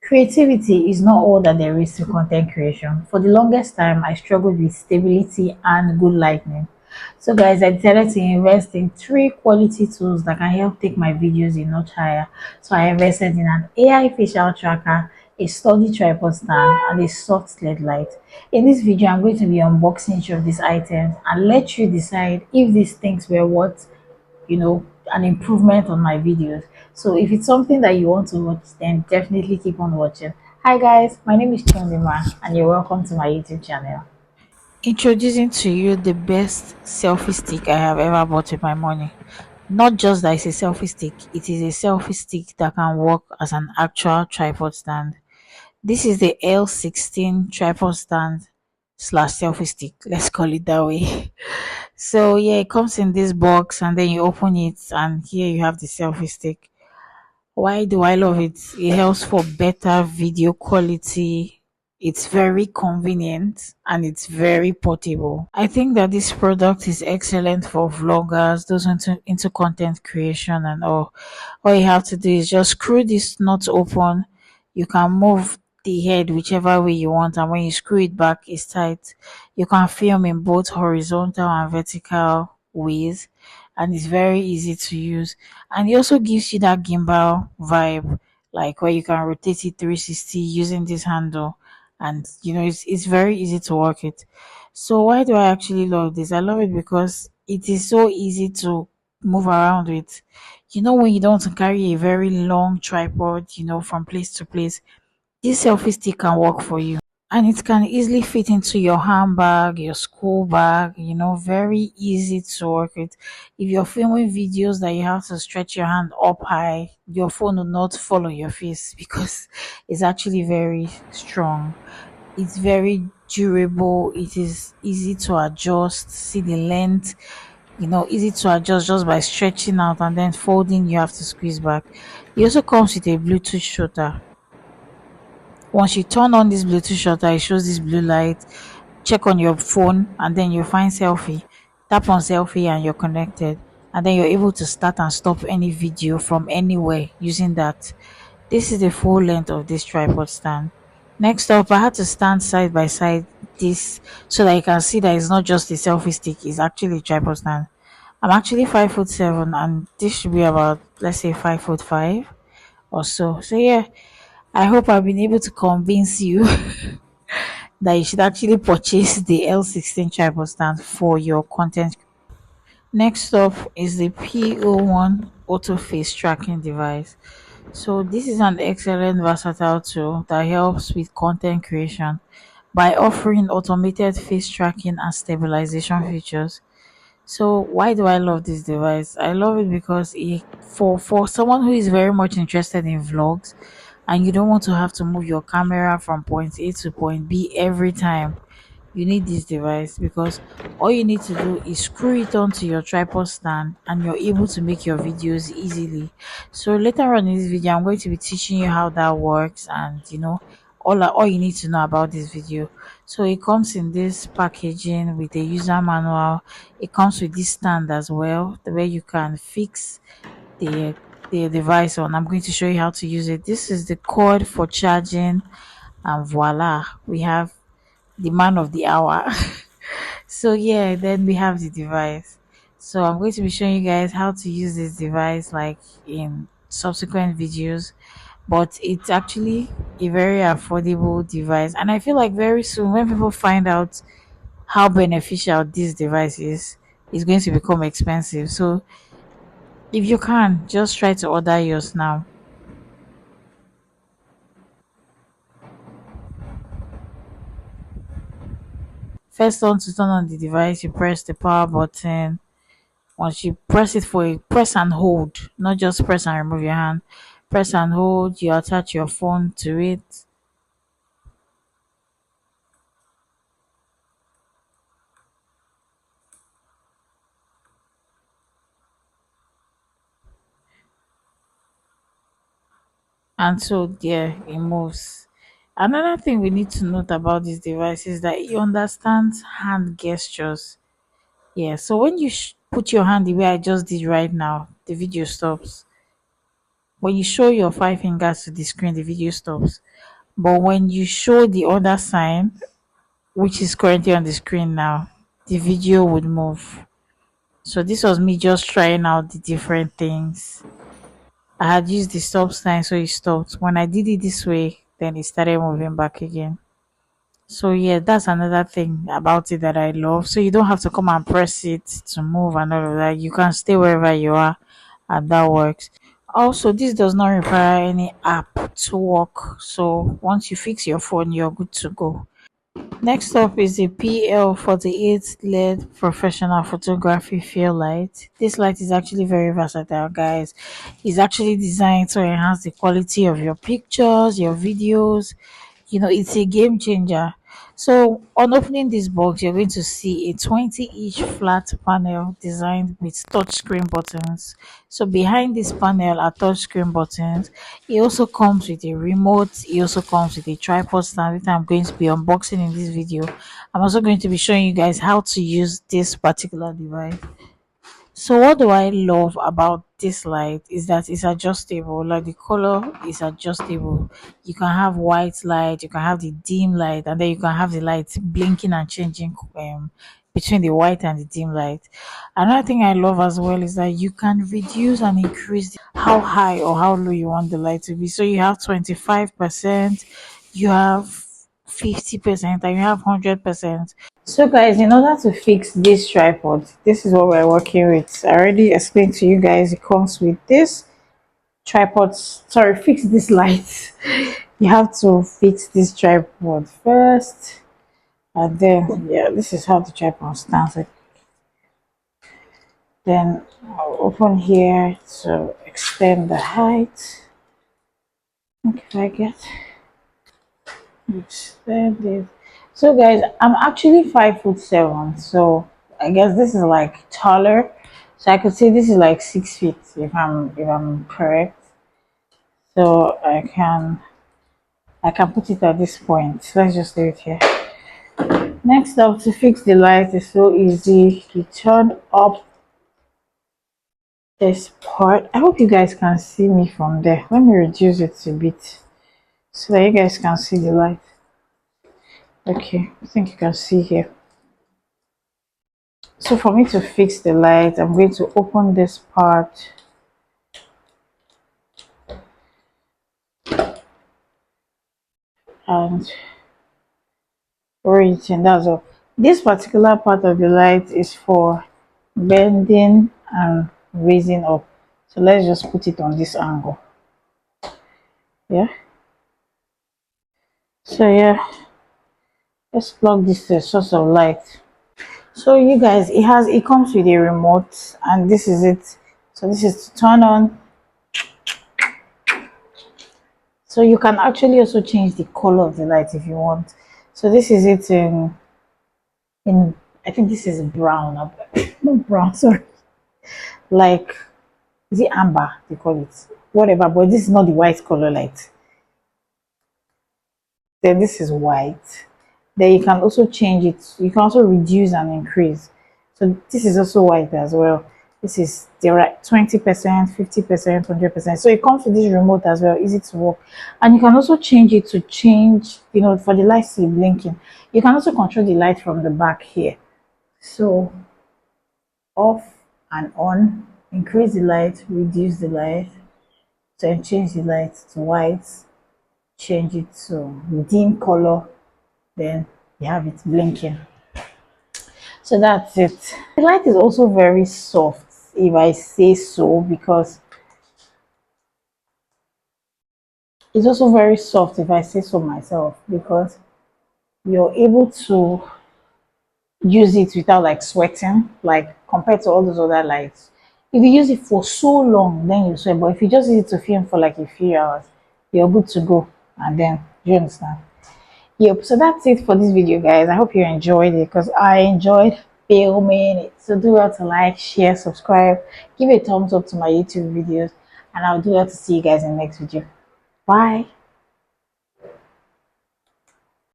Creativity is not all that there is to content creation. For the longest time, I struggled with stability and good lighting. So, guys, I decided to invest in three quality tools that can help take my videos a notch higher. So, I invested in an AI facial tracker, a sturdy tripod stand, and a soft LED light. In this video, I'm going to be unboxing each of these items and let you decide if these things were worth an improvement on my videos. So if it's something that you want to watch, then definitely keep on watching. Hi guys, my name is Chondima and you're welcome to my YouTube channel. Introducing to you the best selfie stick I have ever bought with my money. Not just that it's a selfie stick, it is a selfie stick that can work as an actual tripod stand. This is the L16 Tripod Stand slash selfie stick. Let's call it that way. So yeah, it comes in this box and then you open it and here you have the selfie stick. Why do I love it? It helps for better video quality. It's very convenient and it's very portable. I think that this product is excellent for vloggers, those into content creation and all. All you have to do is just screw this nut open. You can move the head whichever way you want, and when you screw it back, it's tight. You can film in both horizontal and vertical ways, and it's very easy to use. And it also gives you that gimbal vibe, like where you can rotate it 360 using this handle, and it's very easy to work it. So why do I actually love this? I love it because it is so easy to move around with. When you don't want to carry a very long tripod, from place to place, this selfie stick can work for you. And it can easily fit into your handbag, your school bag, very easy to work with. If you're filming videos that you have to stretch your hand up high, your phone will not fall on your face because it's actually very strong. It's very durable. It is easy to adjust. See the length, easy to adjust just by stretching out and then folding, you have to squeeze back. It also comes with a Bluetooth shutter. Once you turn on this Bluetooth shutter, it shows this blue light. Check on your phone and then you find selfie. Tap on selfie and you're connected. And then you're able to start and stop any video from anywhere using that. This is the full length of this tripod stand. Next up, I had to stand side by side this so that you can see that it's not just a selfie stick, it's actually a tripod stand. I'm actually 5'7" and this should be about, let's say, 5'5" or so. So yeah, I hope I've been able to convince you that you should actually purchase the L16 tripod stand for your content. Next up is the PO1 auto face tracking device. So this is an excellent versatile tool that helps with content creation by offering automated face tracking and stabilization features. So why do I love this device? I love it because for someone who is very much interested in vlogs and you don't want to have to move your camera from point A to point B every time, you need this device because all you need to do is screw it onto your tripod stand and you're able to make your videos easily. So later on in this video, I'm going to be teaching you how that works and all you need to know about this video. So it comes in this packaging with a user manual. It comes with this stand as well, the way you can fix the the device on. I'm going to show you how to use it. This is the cord for charging, and voila, we have the man of the hour. So yeah, then we have the device. So I'm going to be showing you guys how to use this device like in subsequent videos, but it's actually a very affordable device, and I feel like very soon when people find out how beneficial this device is, it's going to become expensive. So if you can, just try to order yours now. First on to turn on the device, you press the power button. Once you press it for a press and hold, not just press and remove your hand. Press and hold, you attach your phone to it. And so there it moves. Another thing we need to note about this device is that it understands hand gestures. Yeah, so when you put your hand the way I just did right now, the video stops. when you show your five fingers to the screen, the video stops. But when you show the other sign, which is currently on the screen now, the video would move. So this was me just trying out the different things. I had used the stop sign, so it stopped. When I did it this way, then it started moving back again. So yeah, that's another thing about it that I love. So you don't have to come and press it to move and all of that. You can stay wherever you are, and that works. Also, this does not require any app to work. So once you fix your phone, you're good to go. Next up is the PL48 LED Professional Photography Field Light. This light is actually very versatile, guys. It's actually designed to enhance the quality of your pictures, your videos. You know, it's a game changer. So on opening this box, you're going to see a 20-inch flat panel designed with touchscreen buttons. So behind this panel are touchscreen buttons. It also comes with a remote. It also comes with a tripod stand that I'm going to be unboxing in this video. I'm also going to be showing you guys how to use this particular device. So what do I love about this light is that it's adjustable. Like the color is adjustable. You can have white light, you can have the dim light, and then you can have the light blinking and changing between the white and the dim light. Another thing I love as well is that you can reduce and increase how high or how low you want the light to be. So you have 25%, you have 50%, and you have 100%. So guys, in order to fix this tripod, this is what we're working with. I already explained to you guys it comes with this tripod. Sorry, fix this light. You have to fix this tripod first, and then yeah, this is how the tripod stands. Then I'll open here to extend the height. If I get extend it. So guys, I'm actually 5'7", so I guess this is like taller. So I could say this is like 6 feet if I'm correct. So I can put it at this point. So let's just leave it here. Next up, to fix the light is so easy. You turn up this part. I hope you guys can see me from there. Let me reduce it a bit so that you guys can see the light. Okay, I think you can see here. So for me to fix the light, I'm going to open this part and orient, and that's all. This particular part of the light is for bending and raising up. So let's just put it on this angle. Yeah. So yeah, let's plug this to a source of light. So you guys, it comes with a remote, and this is it. So this is to turn on. So you can actually also change the color of the light if you want. So this is it in I think this is brown. Not brown, sorry. Like, is it amber they call it? Whatever, but this is not the white color light. Then this is white. Then you can also change it. You can also reduce and increase. So this is also white as well. This is the right 20%, 50%, 100%. So it comes with this remote as well, easy to work. And you can also change it to change, for the lights to be blinking. You can also control the light from the back here. So off and on, increase the light, reduce the light, then change the light to white, change it to dim color, then you have it blinking. So that's it. The light is also very soft, if I say so, because it's also very soft, if I say so myself, because you're able to use it without like sweating, like compared to all those other lights. If you use it for so long, then you sweat. But if you just use it to film for like a few hours, you're good to go. And then, you understand? Yep, so that's it for this video, guys. I hope you enjoyed it, because I enjoyed filming it. So do well to like, share, subscribe, give a thumbs up to my YouTube videos, and I'll do well to see you guys in the next video. Bye.